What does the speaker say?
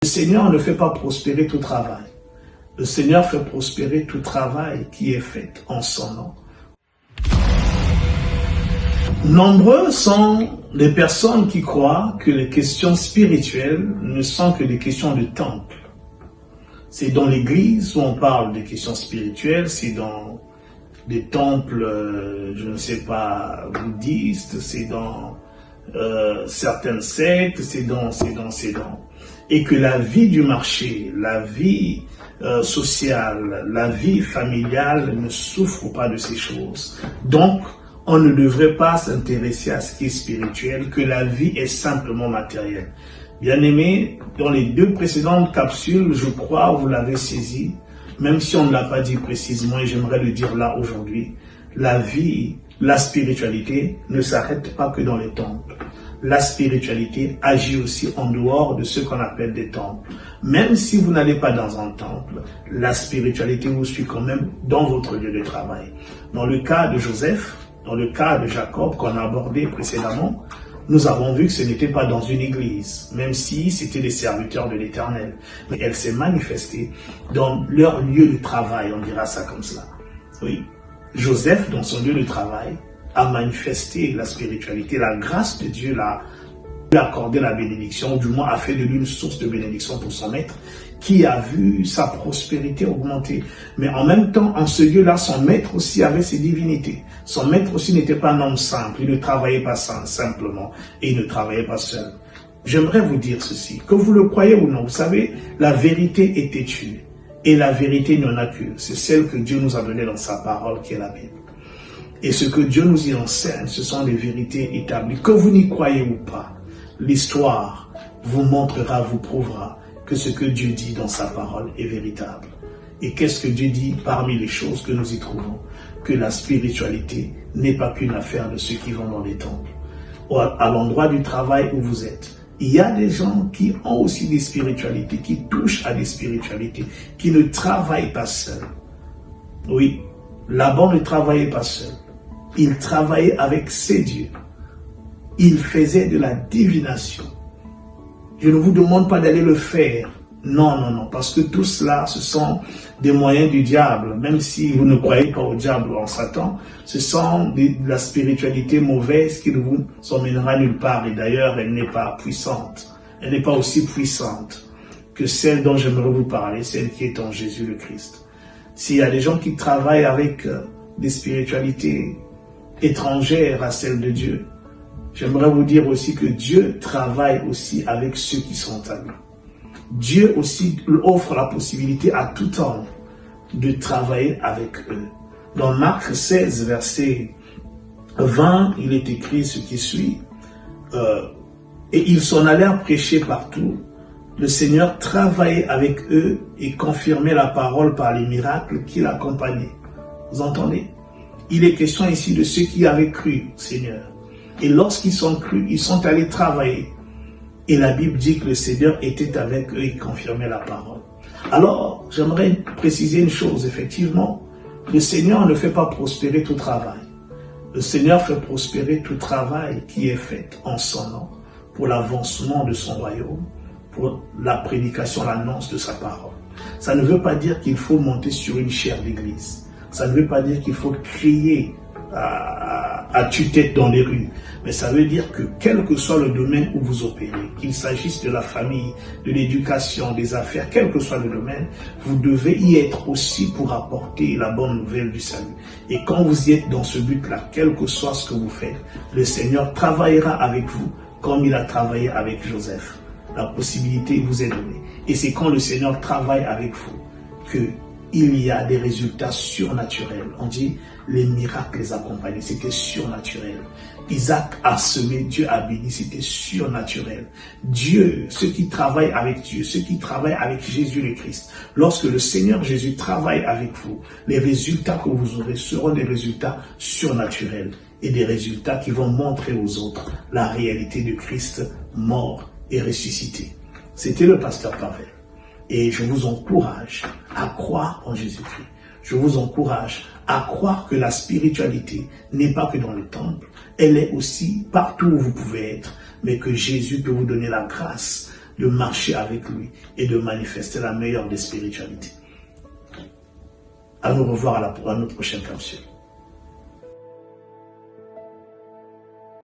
Le Seigneur ne fait pas prospérer tout travail. Le Seigneur fait prospérer tout travail qui est fait en son nom. Nombreux sont les personnes qui croient que les questions spirituelles ne sont que des questions de temple. C'est dans l'église où on parle des questions spirituelles, c'est dans des temples, je ne sais pas, bouddhistes, c'est dans certaines sectes, c'est dans. Et que la vie du marché, la vie sociale, la vie familiale ne souffre pas de ces choses. Donc, on ne devrait pas s'intéresser à ce qui est spirituel, que la vie est simplement matérielle. Bien-aimés, dans les 2 précédentes capsules, je crois, vous l'avez saisi, même si on ne l'a pas dit précisément, et j'aimerais le dire là aujourd'hui, la vie, la spiritualité ne s'arrête pas que dans les temples. La spiritualité agit aussi en dehors de ce qu'on appelle des temples. Même si vous n'allez pas dans un temple, la spiritualité vous suit quand même dans votre lieu de travail. Dans le cas de Joseph, dans le cas de Jacob qu'on a abordé précédemment, nous avons vu que ce n'était pas dans une église, même si c'était des serviteurs de l'Éternel. Mais elle s'est manifestée dans leur lieu de travail, on dira ça comme cela. Oui, Joseph, dans son lieu de travail, a manifesté la spiritualité, la grâce de Dieu lui a accordé la bénédiction, ou du moins a fait de lui une source de bénédiction pour son maître, qui a vu sa prospérité augmenter. Mais en même temps, en ce lieu-là, son maître aussi avait ses divinités. Son maître aussi n'était pas un homme simple, il ne travaillait pas simplement, et il ne travaillait pas seul. J'aimerais vous dire ceci, que vous le croyez ou non, vous savez, la vérité est têtue, et la vérité il n'y en a qu'une, c'est celle que Dieu nous a donnée dans sa parole, qui est la Bible. Et ce que Dieu nous y enseigne, ce sont des vérités établies. Que vous n'y croyez ou pas, l'histoire vous montrera, vous prouvera que ce que Dieu dit dans sa parole est véritable. Et qu'est-ce que Dieu dit parmi les choses que nous y trouvons? Que la spiritualité n'est pas qu'une affaire de ceux qui vont dans les temples. À l'endroit du travail où vous êtes, il y a des gens qui ont aussi des spiritualités, qui touchent à des spiritualités, qui ne travaillent pas seuls. Oui, Laban ne travaillait pas seul. Il travaillait avec ses dieux. Il faisait de la divination. Je ne vous demande pas d'aller le faire. Non, non, non, parce que tout cela, ce sont des moyens du diable. Même si vous ne croyez pas au diable ou en Satan, ce sont de la spiritualité mauvaise qui ne vous emmènera nulle part. Et d'ailleurs, elle n'est pas puissante. Elle n'est pas aussi puissante que celle dont j'aimerais vous parler, celle qui est en Jésus le Christ. S'il y a des gens qui travaillent avec des spiritualités étrangères à celles de Dieu, j'aimerais vous dire aussi que Dieu travaille aussi avec ceux qui sont à lui. Dieu aussi offre la possibilité à tout homme de travailler avec eux. Dans Marc 16, verset 20, il est écrit ce qui suit. Et ils s'en allèrent prêcher partout. Le Seigneur travaillait avec eux et confirmait la parole par les miracles qui l'accompagnaient. Vous entendez? Il est question ici de ceux qui avaient cru au Seigneur. Et lorsqu'ils sont crus, ils sont allés travailler. Et la Bible dit que le Seigneur était avec eux et confirmait la parole. Alors, j'aimerais préciser une chose. Effectivement, le Seigneur ne fait pas prospérer tout travail. Le Seigneur fait prospérer tout travail qui est fait en son nom pour l'avancement de son royaume, pour la prédication, l'annonce de sa parole. Ça ne veut pas dire qu'il faut monter sur une chaire d'église. Ça ne veut pas dire qu'il faut crier à tue-tête dans les rues. Mais ça veut dire que quel que soit le domaine où vous opérez, qu'il s'agisse de la famille, de l'éducation, des affaires, quel que soit le domaine, vous devez y être aussi pour apporter la bonne nouvelle du salut. Et quand vous y êtes dans ce but-là, quel que soit ce que vous faites, le Seigneur travaillera avec vous comme il a travaillé avec Joseph. La possibilité vous est donnée. Et c'est quand le Seigneur travaille avec vous qu'il y a des résultats surnaturels. On dit les miracles les accompagnaient, c'était surnaturel. Isaac a semé, Dieu a béni, c'était surnaturel. Dieu, ceux qui travaillent avec Dieu, ceux qui travaillent avec Jésus le Christ, lorsque le Seigneur Jésus travaille avec vous, les résultats que vous aurez seront des résultats surnaturels et des résultats qui vont montrer aux autres la réalité de Christ mort et ressuscité. C'était le pasteur Pavel. Et je vous encourage à croire en Jésus-Christ. Je vous encourage à croire que la spiritualité n'est pas que dans le temple, elle est aussi partout où vous pouvez être, mais que Jésus peut vous donner la grâce de marcher avec lui et de manifester la meilleure des spiritualités. À nous revoir à notre prochaine capsule.